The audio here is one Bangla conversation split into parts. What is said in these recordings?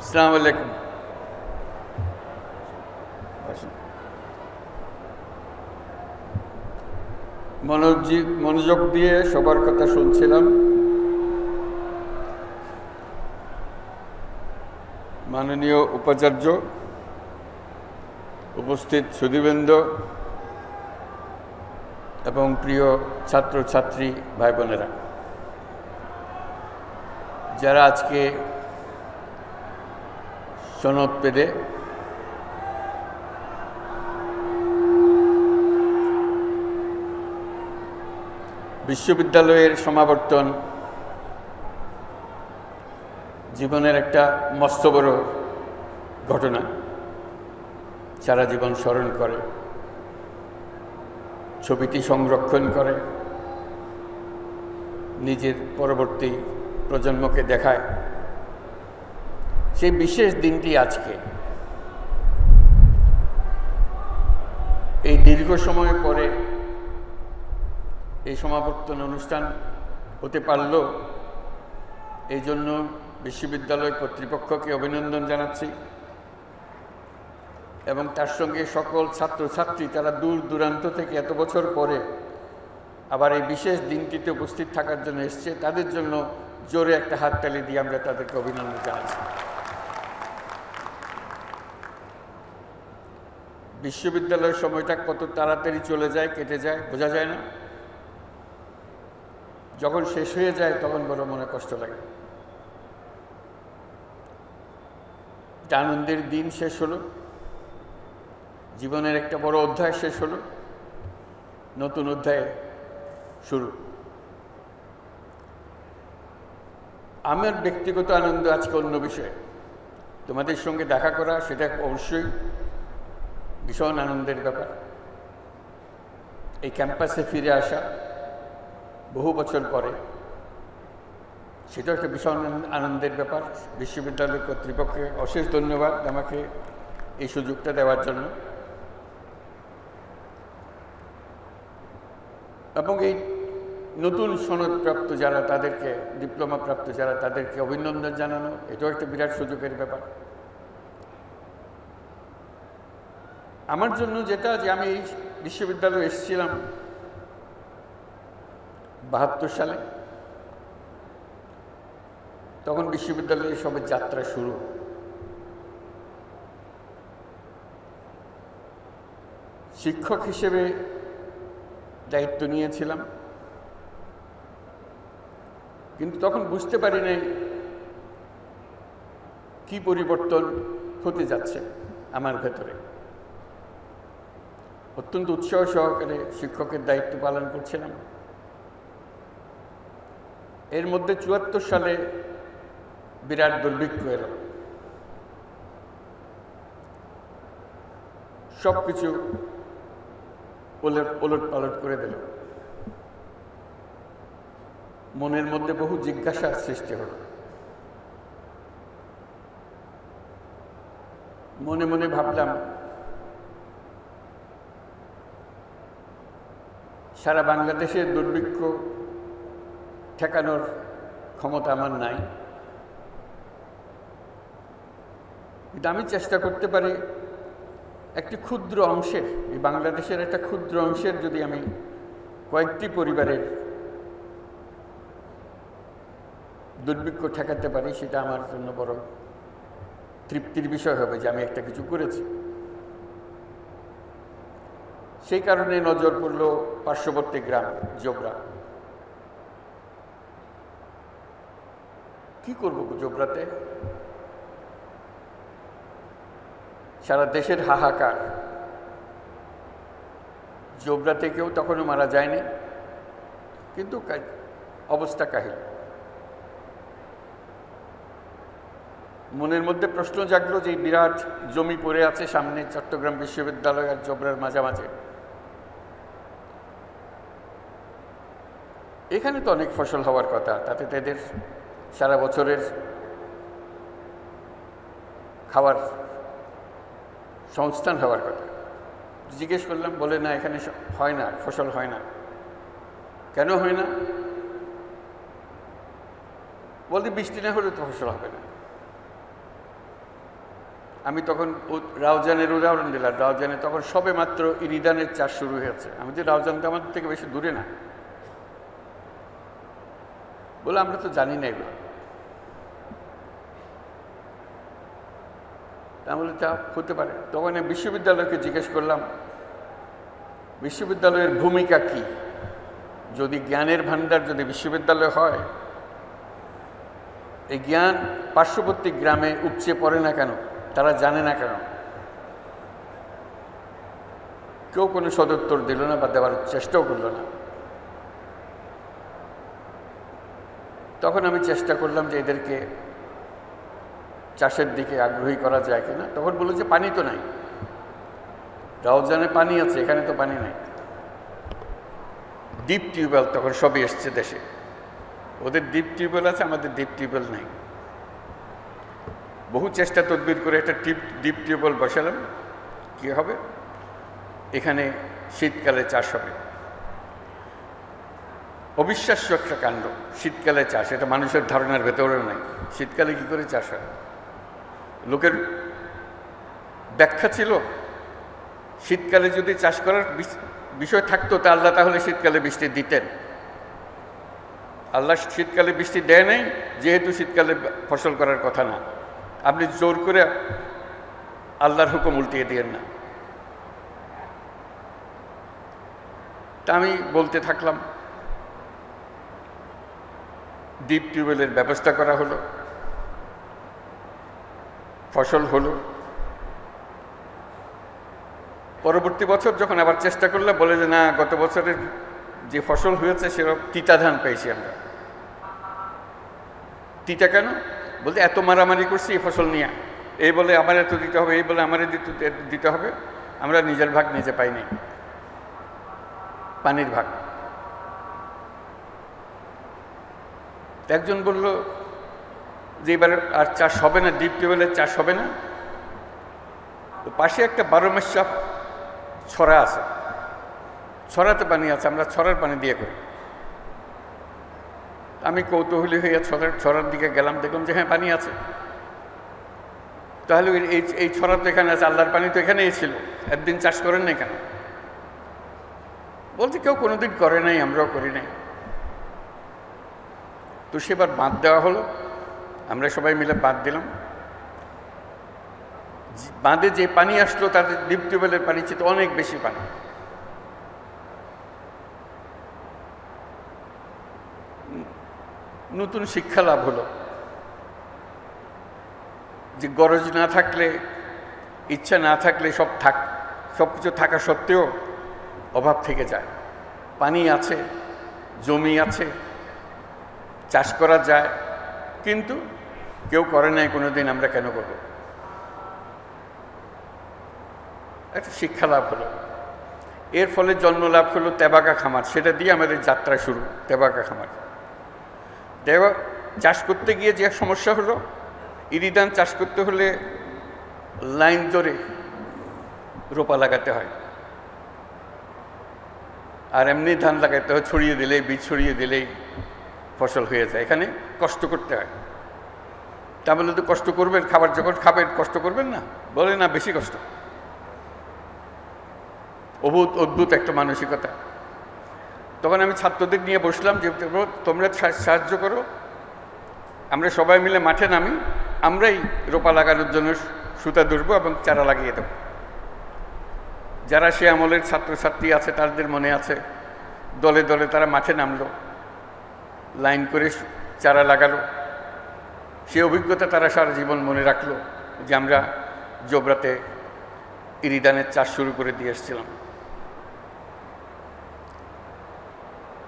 আসসালামু আলাইকুম। মনোযোগ দিয়ে সবার কথা শুনছিলাম। মাননীয় উপাচার্য, উপস্থিত সুধীবৃন্দ এবং প্রিয় ছাত্রছাত্রী ভাই বোনেরা, যারা আজকে সনদ পেতে বিশ্ববিদ্যালয়ের সমাবর্তন জীবনের একটা মস্ত বড় ঘটনা, সারা জীবন স্মরণ করে, ছবিটি সংরক্ষণ করে, নিজের পরবর্তী প্রজন্মকে দেখায়। সেই বিশেষ দিনটি আজকে। এই দীর্ঘ সময় পরে এই সমাবর্তন অনুষ্ঠান হতে পারল, এই জন্য বিশ্ববিদ্যালয় কর্তৃপক্ষকে অভিনন্দন জানাচ্ছি এবং তার সঙ্গে সকল ছাত্রছাত্রী, তারা দূর দূরান্ত থেকে এত বছর পরে আবার এই বিশেষ দিনটিতে উপস্থিত থাকার জন্য এসছে, তাদের জন্য জোরে একটা হাততালি দিয়ে আমরা তাদেরকে অভিনন্দন জানাচ্ছি। বিশ্ববিদ্যালয়ের সময়টা কত তাড়াতাড়ি চলে যায়, কেটে যায়, বোঝা যায় না। যখন শেষ হয়ে যায় তখন বড় মনে কষ্ট লাগে। এটা আনন্দের দিন শেষ হলো, জীবনের একটা বড় অধ্যায় শেষ হলো, নতুন অধ্যায় শুরু। আমার ব্যক্তিগত আনন্দ আজকে অন্য বিষয়। তোমাদের সঙ্গে দেখা করা সেটা অবশ্যই ভীষণ আনন্দের ব্যাপার। এই ক্যাম্পাসে ফিরে আসা বহু বছর পরে, সেটাও একটা ভীষণ আনন্দের ব্যাপার। বিশ্ববিদ্যালয় কর্তৃপক্ষকে অশেষ ধন্যবাদ আমাকে এই সুযোগটা দেওয়ার জন্য। এবং এই নতুন সনদপ্রাপ্ত যারা, তাদেরকে ডিপ্লোমা প্রাপ্ত যারা, তাদেরকে অভিনন্দন জানানো, এটাও একটা বিরাট সুযোগের ব্যাপার। আমার জন্য যেটা, যে আমি এই বিশ্ববিদ্যালয়ে এসেছিলাম 72 সালে, তখন বিশ্ববিদ্যালয়ে সবের যাত্রা শুরু। শিক্ষক হিসেবে দায়িত্ব নিয়েছিলাম, কিন্তু তখন বুঝতে পারি নাই কি পরিবর্তন হতে যাচ্ছে আমার ভেতরে। অত্যন্ত উৎসাহ সহকারে শিক্ষকের দায়িত্ব পালন করছিলাম। এর মধ্যে 74 সালে বিরাট দুর্ভিক্ষ এলো, সব কিছু ওলট পালট করে দিল। মনের মধ্যে বহু জিজ্ঞাসার সৃষ্টি হলো। মনে মনে ভাবলাম, সারা বাংলাদেশের দুর্ভিক্ষ ঠেকানোর ক্ষমতা আমার নাই, কিন্তু আমি চেষ্টা করতে পারি একটি ক্ষুদ্র অংশের, এই বাংলাদেশের একটা ক্ষুদ্র অংশের যদি আমি কয়েকটি পরিবারের দুর্ভিক্ষ ঠেকাতে পারি, সেটা আমার জন্য বড় তৃপ্তির বিষয় হবে যে আমি একটা কিছু করেছি। সেই কারণে নজর পড়ল পার্শ্ববর্তী গ্রাম জোবরা। কি করব জোবরাতে? সারা দেশের হাহাকার, জোবরাতে কেউ তখনও মারা যায়নি, কিন্তু অবস্থা কাহিল। মনের মধ্যে প্রশ্ন জাগলো যে বিরাট জমি পড়ে আছে সামনে, চট্টগ্রাম বিশ্ববিদ্যালয় আর জোবরার মাঝামাঝি। এখানে তো অনেক ফসল হওয়ার কথা, তাতে তাদের সারা বছরের খাবার সংস্থান হওয়ার কথা। জিজ্ঞেস করলাম, বলে না, এখানে হয় না, ফসল হয় না। কেন হয় না? বলতে বৃষ্টি না হলে তো ফসল হবে না। আমি তখন রাউজানের উদাহরণ দিলাম। রাউজানে তখন সবে মাত্র ইরিদানের চাষ শুরু হয়েছে। আমি যে রাউজান তো আমাদের থেকে বেশি দূরে না। বলে আমরা তো জানি না এগুলো। তাহলে তা হতে পারে। তখন আমি বিশ্ববিদ্যালয়কে জিজ্ঞেস করলাম বিশ্ববিদ্যালয়ের ভূমিকা কি? যদি জ্ঞানের ভাণ্ডার যদি বিশ্ববিদ্যালয় হয়, এই জ্ঞান পার্শ্ববর্তী গ্রামে উপচে পড়ে না কেন? তারা জানে না কেন? কেউ কোনো সদুত্তর দিল না বা দেওয়ার চেষ্টাও করল না। তখন আমি চেষ্টা করলাম যে এদেরকে চাষের দিকে আগ্রহী করা যায় কিনা। তখন বলল যে পানি তো নাই, রাউজানে পানি আছে, এখানে তো পানি নাই। ডিপ টিউবওয়েল তখন সবই এসছে দেশে। ওদের ডিপ টিউবওয়েল আছে, আমাদের ডিপ টিউবওয়েল নাই। বহু চেষ্টা তদবির করে একটা ডিপ টিউবওয়েল বসালাম। কি হবে? এখানে শীতকালে চাষ হবে। অবিশ্বাস্য একটা কাণ্ড, শীতকালে চাষ। এটা মানুষের ধারণার ভেতরেও নাই। শীতকালে কি করে চাষ হয়? লোকের ব্যাখ্যা ছিল শীতকালে যদি চাষ করার বিষয় থাকতো তা আল্লাহ তাহলে শীতকালে বৃষ্টি দিতেন। আল্লাহ শীতকালে বৃষ্টি দেয় নাই, যেহেতু শীতকালে ফসল করার কথা না। আপনি জোর করে আল্লাহর হুকুম উল্টিয়ে দিয়েন না। তা আমি বলতে থাকলাম। ডিপ টিউবওয়েলের ব্যবস্থা করা হলো, ফসল হলো। পরবর্তী বছর যখন আবার চেষ্টা করলে বলে যে না, গত বছরের যে ফসল হয়েছে সেরকম তিতা ধান পেয়েছি আমরা। তিতা কেন? বলতে এত মারামারি করছি এই ফসল নিয়ে, এই বলে আমার এত দিতে হবে, এই বলে আমার দিতে হবে। আমরা নিজের ভাগ নিজে পাই নাই, পানির ভাগ। একজন বলল যে এবার আর চাষ হবে না, ডিপ টিউবওয়েলের চাষ হবে না। তো পাশে একটা 12 মাসা ছড়া আছে, ছড়াতে পানি আছে, আমরা ছড়ার পানি দিয়ে করি। আমি কৌতূহলী হয়ে ছড়ার দিকে গেলাম, দেখলাম যে হ্যাঁ পানি আছে। তাহলে এই ছড়া তো এখানে আছে, আল্লাহর পানি তো এখানেই ছিল, একদিন চাষ করেন নাই কেন? বলছে কেউ কোনোদিন করে নাই, আমরাও করি নাই। তো সেবার বাঁধ দেওয়া হলো, আমরা সবাই মিলে বাঁধ দিলাম। বাঁধে যে পানি আসলো তাদের ডিপ টিউবওয়েলের পানি চেয়ে অনেক বেশি পানি। নতুন শিক্ষা লাভ হলো যে গরজ না থাকলে, ইচ্ছা না থাকলে সব কিছু থাকা সত্ত্বেও অভাব থেকে যায়। পানি আছে, জমি আছে, চাষ করা যায়, কিন্তু কেউ করে নাই কোনোদিন, আমরা কেন করব? একটা শিক্ষা লাভ হলো। এর ফলে জন্ম লাভ হলো তেবাকা খামার। সেটা দিয়ে আমাদের যাত্রা শুরু, তেবাকা খামার। চাষ করতে গিয়ে যে সমস্যা হলো, ইরিধান চাষ করতে হলে লাইন ধরে রোপা লাগাতে হয়, আর এমনি ধান লাগাতে হয় ছড়িয়ে দিলেই, বীজ ছড়িয়ে দিলেই ফসল হয়ে যায়। এখানে কষ্ট করতে হয়। তা বলে তো কষ্ট করবেন, খাবার যখন খাবেন কষ্ট করবেন না? বলে না, বেশি কষ্ট। অদ্ভুত একটা মানসিকতা। তখন আমি ছাত্রদের নিয়ে বসলাম যে তোমরা সাহায্য করো, আমরা সবাই মিলে মাঠে নামি, আমরাই রোপা লাগানোর জন্য সুতা ধরবো এবং চারা লাগিয়ে দেব। যারা সে আমলের ছাত্রছাত্রী আছে তাদের মনে আছে, দলে দলে তারা মাঠে নামলো, লাইন করে চারা লাগালো। সে অভিজ্ঞতা তারা সারা জীবন মনে রাখলো যে আমরা জোবরাতে ইরিধানের চাষ শুরু করে দিয়ে এসেছিলাম।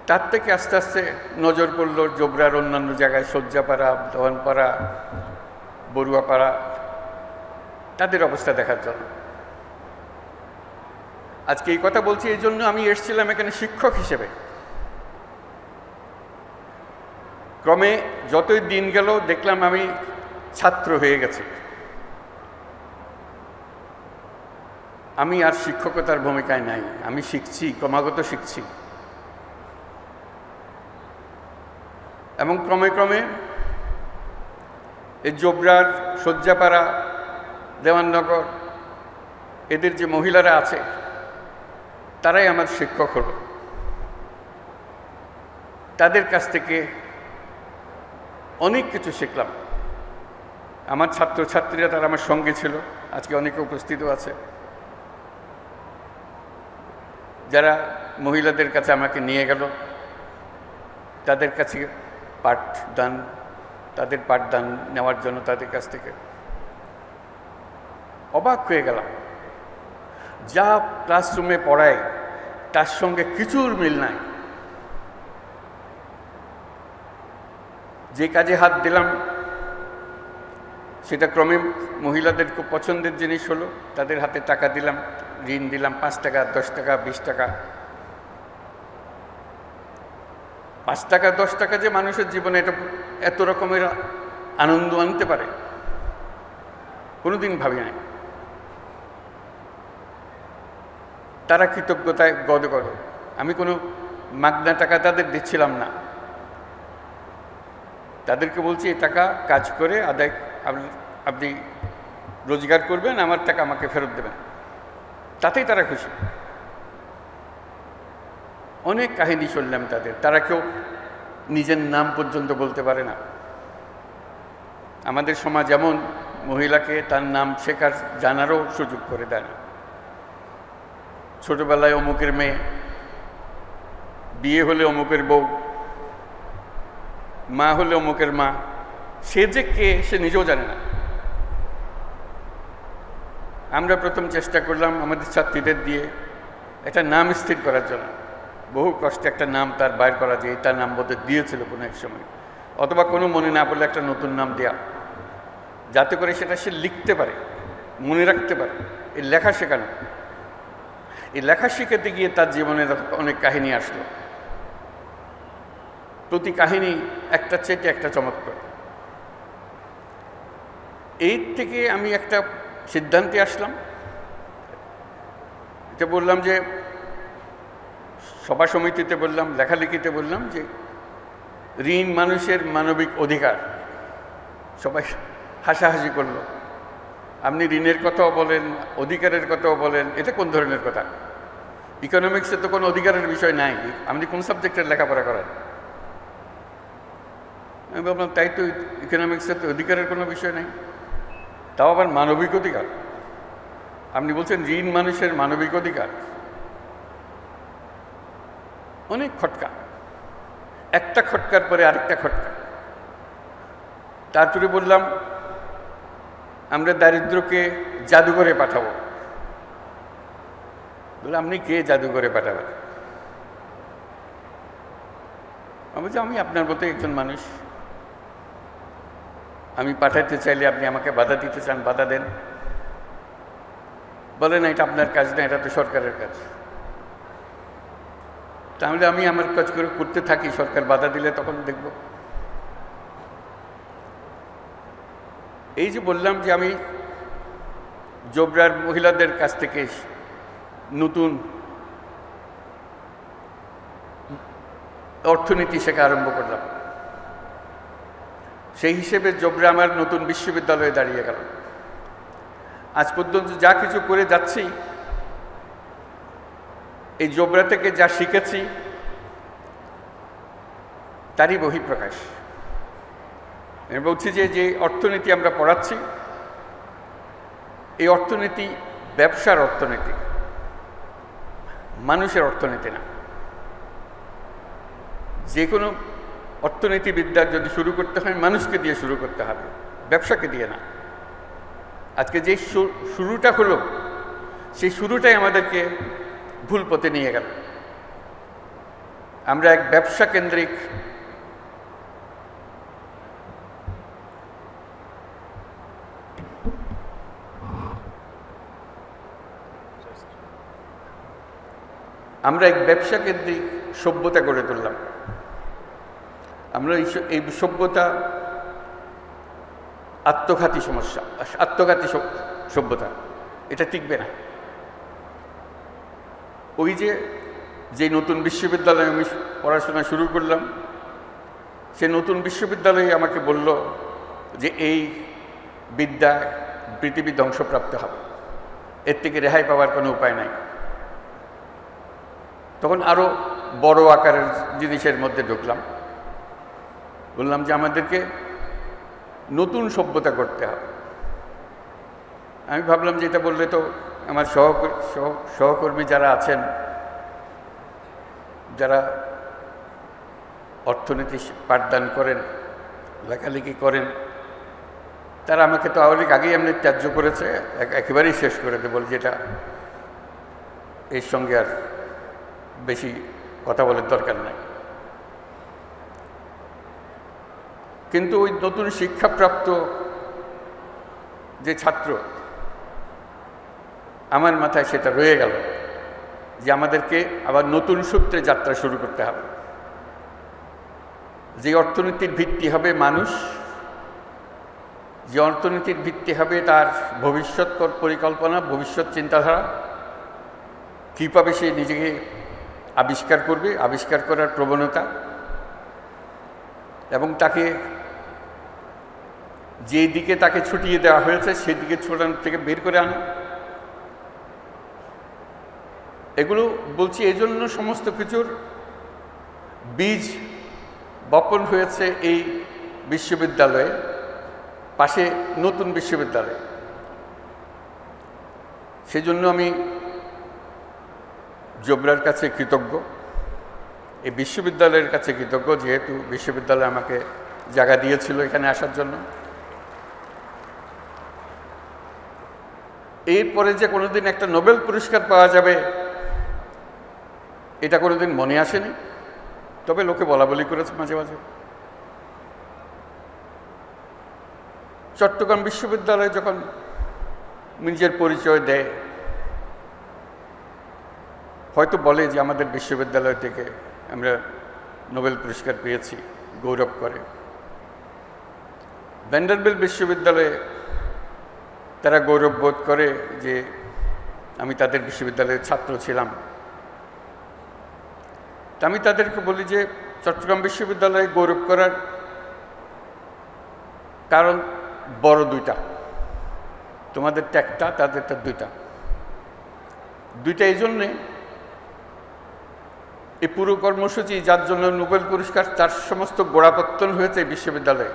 তার থেকে আস্তে আস্তে নজর পড়ল জোবরার অন্যান্য জায়গায়, সজ্জাপাড়া, দহনপাড়া, বড়ুয়াপাড়া, তাদের অবস্থা দেখার জন্য। আজকে এই কথা বলছি এই জন্য, আমি এসেছিলাম এখানে শিক্ষক হিসেবে। ক্রমে যতই দিন গেল দেখলাম আমি ছাত্র হয়ে গেছি। আমি আর শিক্ষকতার ভূমিকায় নাই, আমি শিখছি, ক্রমাগত শিখছি। এবং ক্রমে ক্রমে এই জোবরার, সজ্জাপাড়া, দেওয়াননগর, এদের যে মহিলারা আছে তারাই আমার শিক্ষক হলো। তাদের কাছ থেকে অনেক কিছু শিখলাম। আমার ছাত্রছাত্রীরা তারা আমার সঙ্গে ছিল, আজকে অনেকে উপস্থিত আছে, যারা মহিলাদের কাছে আমাকে নিয়ে গেল, তাদের কাছে তাদের পাঠদান নেওয়ার জন্য তাদের কাছ থেকে অবাক হয়ে গেলাম। যা ক্লাসরুমে পড়ায় তার সঙ্গে কিছুর মিল নাই। যে কাজে হাত দিলাম সেটা ক্রমে মহিলাদের খুব পছন্দের জিনিস হলো। তাদের হাতে টাকা দিলাম, ঋণ দিলাম, 5 টাকা, 10 টাকা, 20 টাকা। 5 টাকা 10 টাকা যে মানুষের জীবনে এটা এত রকমের আনন্দ আনতে পারে কোনোদিন ভাবি নাই। তারা কৃতজ্ঞতায় গদগদ। আমি কোনো মাগনা টাকা তাদের দিচ্ছিলাম না, তাদেরকে বলছি এই টাকা কাজ করে আপনি রোজগার করবেন, আমার টাকা আমাকে ফেরত দেবেন, তাতেই তারা খুশি। অনেক কাহিনী শুনলাম তাদের। তারা কেউ নিজের নাম পর্যন্ত বলতে পারে না। আমাদের সমাজ এমন, মহিলাকে তার নাম শেখার জানারও সুযোগ করে দেয় না। ছোটবেলায় অমুকের মেয়ে, বিয়ে হলে অমুকের বউ, মা হলে অমুকের মা, সে যে কে সে নিজেও জানে না। আমরা প্রথম চেষ্টা করলাম আমাদের ছাত্রীদের দিয়ে একটা নাম স্থির করার জন্য। বহু কষ্টে একটা নাম তার বাইর করা, যে তার নাম বোধহয় দিয়েছিল কোনো এক সময়, অথবা কোনো মনে না পড়লে একটা নতুন নাম দেয়া, যাতে করে সেটা সে লিখতে পারে, মনে রাখতে পারে। এই লেখা শেখানো, এই লেখা শিখাতে গিয়ে তার জীবনে অনেক কাহিনী আসলো। প্রতি কাহিনী একটা চেটে একটা চমৎকার। এই থেকে আমি একটা সিদ্ধান্তে আসলাম। এটা বললাম যে সভা সমিতিতে বললাম, লেখালেখিতে বললাম যে ঋণ মানুষের মানবিক অধিকার। সবাই হাসাহাসি করলো। আপনি ঋণের কথাও বলেন, অধিকারের কথাও বলেন, এটা কোন ধরনের কথা? ইকোনমিক্সে তো কোনো অধিকারের বিষয় নাই, আপনি কোন সাবজেক্টের লেখাপড়া করেন? আমি ভাবলাম তাই তো, ইকোনমিক্সে তো অধিকারের কোনো বিষয় নাই, তাও আবার মানবিক অধিকার। আপনি বলছেন ঋণ মানুষের মানবিক অধিকার। অনেক খটকা, একটা খটকার পরে আরেকটা খটকা। তারপরে বললাম আমরা দারিদ্রকে জাদুঘরে পাঠাবো। বলে আপনি কে জাদুঘরে পাঠাবেন? আমি বলছি আমি আপনার মতো একজন মানুষ, আমি পাঠাতে চাইলে আপনি আমাকে বাধা দিতে চান, বাধা দেন। বলে না এটা আপনার কাজ না, এটা তো সরকারের কাজ। তাহলে আমি আমার কাজ করে করতে থাকি, সরকার বাধা দিলে তখন দেখব। এই যে বললাম যে আমি জোবরার মহিলাদের কাছ থেকে নতুন অর্থনীতি শেখা আরম্ভ করলাম, সেই হিসেবে জোবরা আমার নতুন বিশ্ববিদ্যালয়ে দাঁড়িয়ে গেল। আজ পর্যন্ত যা কিছু করে যাচ্ছি, এই জোবরা থেকে যা শিখেছি তারই বহিঃপ্রকাশ। আমি বলছি যে অর্থনীতি আমরা পড়াচ্ছি, এই অর্থনীতি ব্যবসার অর্থনীতি, মানুষের অর্থনীতি না। যে কোনো অর্থনীতিবিদ্যা যদি শুরু করতে হয় মানুষকে দিয়ে শুরু করতে হবে, ব্যবসাকে দিয়ে না। আজকে যে শুরুটা হলো, সেই শুরুটাই আমাদেরকে ভুল পথে নিয়ে গেল। আমরা এক ব্যবসা কেন্দ্রিক সভ্যতা গড়ে তুললাম। আমরা এই সভ্যতা আত্মঘাতী সভ্যতা, এটা টিকবে না। ওই যে নতুন বিশ্ববিদ্যালয়ে আমি পড়াশোনা শুরু করলাম, সে নতুন বিশ্ববিদ্যালয়ে আমাকে বলল যে এই বিদ্যা, পৃথিবী ধ্বংসপ্রাপ্ত হবে, এর থেকে রেহাই পাওয়ার কোনো উপায় নাই। তখন আরও বড় আকারের জিনিসের মধ্যে ঢুকলাম, বললাম যে আমাদেরকে নতুন সভ্যতা করতে হবে। আমি ভাবলাম যে এটা বললে তো আমার সহকর্মী যারা আছেন, যারা অর্থনীতি পাঠদান করেন, লেখালেখি করেন, তারা আমাকে তো অনেক আগেই এমনি ত্যায্য করেছে, একেবারেই শেষ করে দেবো, যেটা এর সঙ্গে আর বেশি কথা বলার দরকার নাই। কিন্তু ওই নতুন শিক্ষাপ্রাপ্ত যে ছাত্র, আমার মাথায় সেটা রয়ে গেল যে আমাদেরকে আবার নতুন সূত্রে যাত্রা শুরু করতে হবে। যে অর্থনীতির ভিত্তি হবে মানুষ, যে অর্থনীতির ভিত্তি হবে তার ভবিষ্যৎ পরিকল্পনা, ভবিষ্যৎ চিন্তাধারা, কীভাবে সে নিজেকে আবিষ্কার করবে, আবিষ্কার করার প্রবণতা, এবং তাকে যে দিকে তাকে ছুটিয়ে দেওয়া হয়েছে সেদিকে ছোটানোর থেকে বের করে আনা। এগুলো বলছি এই জন্য সমস্ত কিছুর বীজ বপন হয়েছে এই বিশ্ববিদ্যালয়ে, পাশে নতুন বিশ্ববিদ্যালয়। সেজন্য আমি জোবরার কাছে কৃতজ্ঞ, এই বিশ্ববিদ্যালয়ের কাছে কৃতজ্ঞ, যেহেতু বিশ্ববিদ্যালয় আমাকে জায়গা দিয়েছিল এখানে আসার জন্য। এরপরে যে কোনোদিন একটা নোবেল পুরস্কার পাওয়া যাবে এটা কোনোদিন মনে আসেনি, তবে লোকে বলাবলি করেছে মাঝে মাঝে। চট্টগ্রাম বিশ্ববিদ্যালয় যখন নিজের পরিচয় দেয়, হয়তো বলে যে আমাদের বিশ্ববিদ্যালয় থেকে আমরা নোবেল পুরস্কার পেয়েছি, গৌরব করে। ভ্যান্ডারবিল্ট বিশ্ববিদ্যালয়ে তারা গৌরব বোধ করে যে আমি তাদের বিশ্ববিদ্যালয়ের ছাত্র ছিলাম। তা আমি তাদেরকে বলি যে চট্টগ্রাম বিশ্ববিদ্যালয়ে গৌরব করার কারণ বড় দুইটা, তোমাদেরটা একটা, তাদেরটা দুইটা। এই জন্যে এই পুরো কর্মসূচি যার জন্য নোবেল পুরস্কার, তার সমস্ত গোড়াপত্তন হয়েছে এই বিশ্ববিদ্যালয়ে,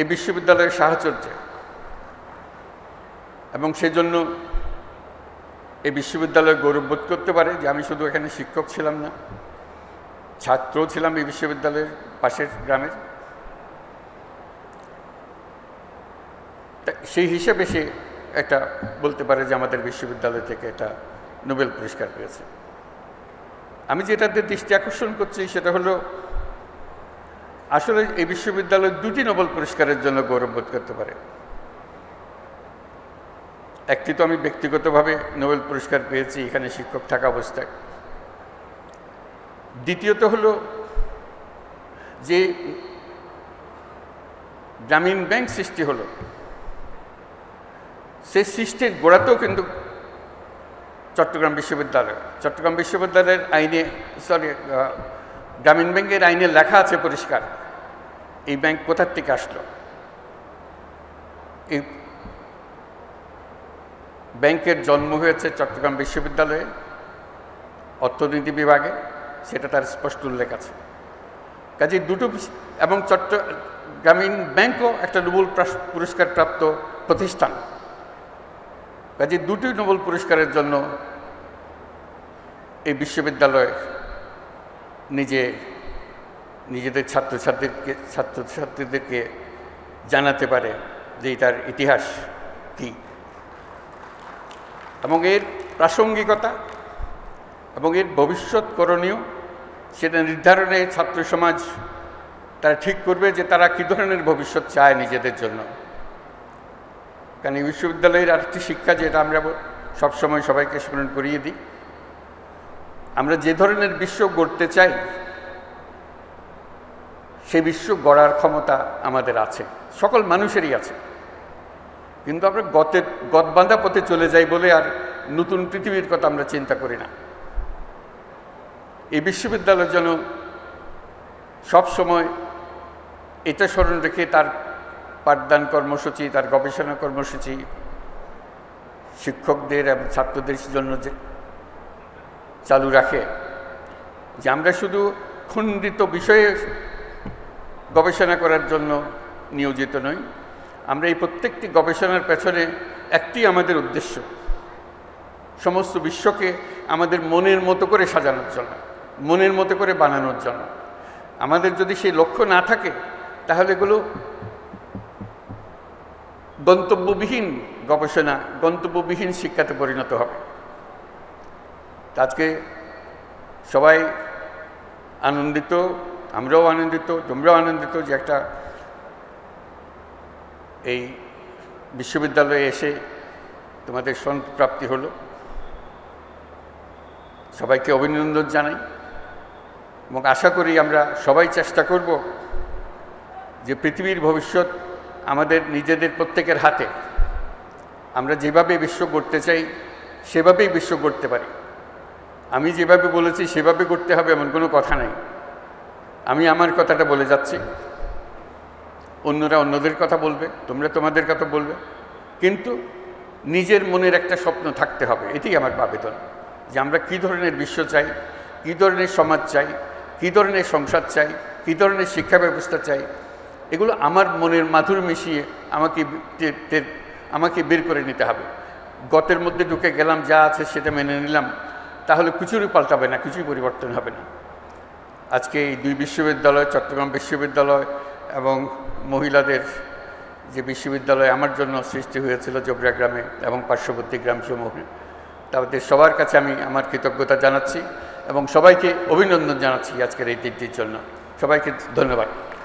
এই বিশ্ববিদ্যালয়ের সাহচর্যে। এবং সেজন্য এই বিশ্ববিদ্যালয় গৌরববোধ করতে পারে যে আমি শুধু এখানে শিক্ষক ছিলাম না, ছাত্রও ছিলাম এই বিশ্ববিদ্যালয়ের পাশের গ্রামের। সেই হিসেবে সে একটা বলতে পারে যে আমাদের বিশ্ববিদ্যালয় থেকে এটা নোবেল পুরস্কার পেয়েছে। আমি যেটাতে দৃষ্টি আকর্ষণ করছি সেটা হলো আসলে এই বিশ্ববিদ্যালয় দুটি নোবেল পুরস্কারের জন্য গৌরববোধ করতে পারে। একটি তো আমি ব্যক্তিগতভাবে নোবেল পুরস্কার পেয়েছি এখানে শিক্ষক থাকা অবস্থায়। দ্বিতীয়ত হলো যে গ্রামীণ ব্যাংক সৃষ্টি হলো, সেই সৃষ্টির গোড়াতেও কিন্তু চট্টগ্রাম বিশ্ববিদ্যালয়ের আইনে, গ্রামীণ ব্যাংকের আইনে লেখা আছে পরিষ্কার এই ব্যাংক কোথার থেকে আসলো। এই ব্যাংকের জন্ম হয়েছে চট্টগ্রাম বিশ্ববিদ্যালয়ে অর্থনীতি বিভাগে, সেটা তার স্পষ্ট উল্লেখ আছে। কাজে দুটো, এবং গ্রামীণ ব্যাংকও একটা নোবেল পুরস্কার প্রাপ্ত প্রতিষ্ঠান। কাজে দুটি নোবেল পুরস্কারের জন্য এই বিশ্ববিদ্যালয় নিজেদের ছাত্রছাত্রীদেরকে জানাতে পারে যে এটার ইতিহাস কী, এবং এর প্রাসঙ্গিকতা এবং এর ভবিষ্যৎ করণীয় সেটা নির্ধারণে ছাত্র সমাজ তারা ঠিক করবে যে তারা কী ধরনের ভবিষ্যৎ চায় নিজেদের জন্য। কারণ এই বিশ্ববিদ্যালয়ের আরেকটি শিক্ষা, যেটা আমরা সবসময় সবাইকে স্মরণ করিয়ে দিই, আমরা যে ধরনের বিশ্ব গড়তে চাই সেই বিশ্ব গড়ার ক্ষমতা আমাদের আছে, সকল মানুষেরই আছে। কিন্তু আমরা গতবাঁধা পথে চলে যাই বলে আর নতুন পৃথিবীর কথা আমরা চিন্তা করি না। এই বিশ্ববিদ্যালয় যেন সবসময় এটা স্মরণ রেখে তার পাঠদান কর্মসূচি, তার গবেষণা কর্মসূচি শিক্ষকদের এবং ছাত্রদের জন্য যে চালু রাখে, যে আমরা শুধু খণ্ডিত বিষয়ে গবেষণা করার জন্য নিয়োজিত নই, আমরা এই প্রত্যেকটি গবেষণার পেছনে একটি আমাদের উদ্দেশ্য, সমস্ত বিশ্বকে আমাদের মনের মতো করে সাজানোর জন্য, মনের মতো করে বানানোর জন্য। আমাদের যদি সেই লক্ষ্য না থাকে তাহলে এগুলো গন্তব্যবিহীন গবেষণা, গন্তব্যবিহীন শিক্ষাতে পরিণত হবে। আজকে সবাই আনন্দিত, আমরাও আনন্দিত, তোমরাও আনন্দিত যে একটা এই বিশ্ববিদ্যালয়ে এসে তোমাদের সনদপ্রাপ্তি হলো। সবাইকে অভিনন্দন জানাই এবং আশা করি আমরা সবাই চেষ্টা করব যে পৃথিবীর ভবিষ্যৎ আমাদের নিজেদের প্রত্যেকের হাতে। আমরা যেভাবে বিশ্ব গড়তে চাই সেভাবেই বিশ্ব গড়তে পারি। আমি যেভাবে বলেছি সেভাবে গড়তে হবে এমন কোনো কথা নাই। আমি আমার কথাটা বলে যাচ্ছি, অন্যরা অন্যদের কথা বলবে, তোমরা তোমাদের কথা বলবে, কিন্তু নিজের মনের একটা স্বপ্ন থাকতে হবে। এটাই আমার আবেদন, যে আমরা কী ধরনের বিশ্ব চাই, কী ধরনের সমাজ চাই, কী ধরনের সংসার চাই, কী ধরনের শিক্ষা ব্যবস্থা চাই, এগুলো আমার মনের মাধুর মিশিয়ে আমাকে বের করে নিতে হবে। গতের মধ্যে ঢুকে গেলাম, যা আছে সেটা মেনে নিলাম, তাহলে কিছুই পাল্টাবে না, কিছুই পরিবর্তন হবে না। আজকে এই দুই বিশ্ববিদ্যালয়, চট্টগ্রাম বিশ্ববিদ্যালয় এবং মহিলাদের যে বিশ্ববিদ্যালয় আমার জন্য সৃষ্টি হয়েছিল জবরা গ্রামে এবং পার্শ্ববর্তী গ্রামসমূহে, তাদের সবার কাছে আমি আমার কৃতজ্ঞতা জানাচ্ছি এবং সবাইকে অভিনন্দন জানাচ্ছি আজকের এই দিনটির জন্য। সবাইকে ধন্যবাদ।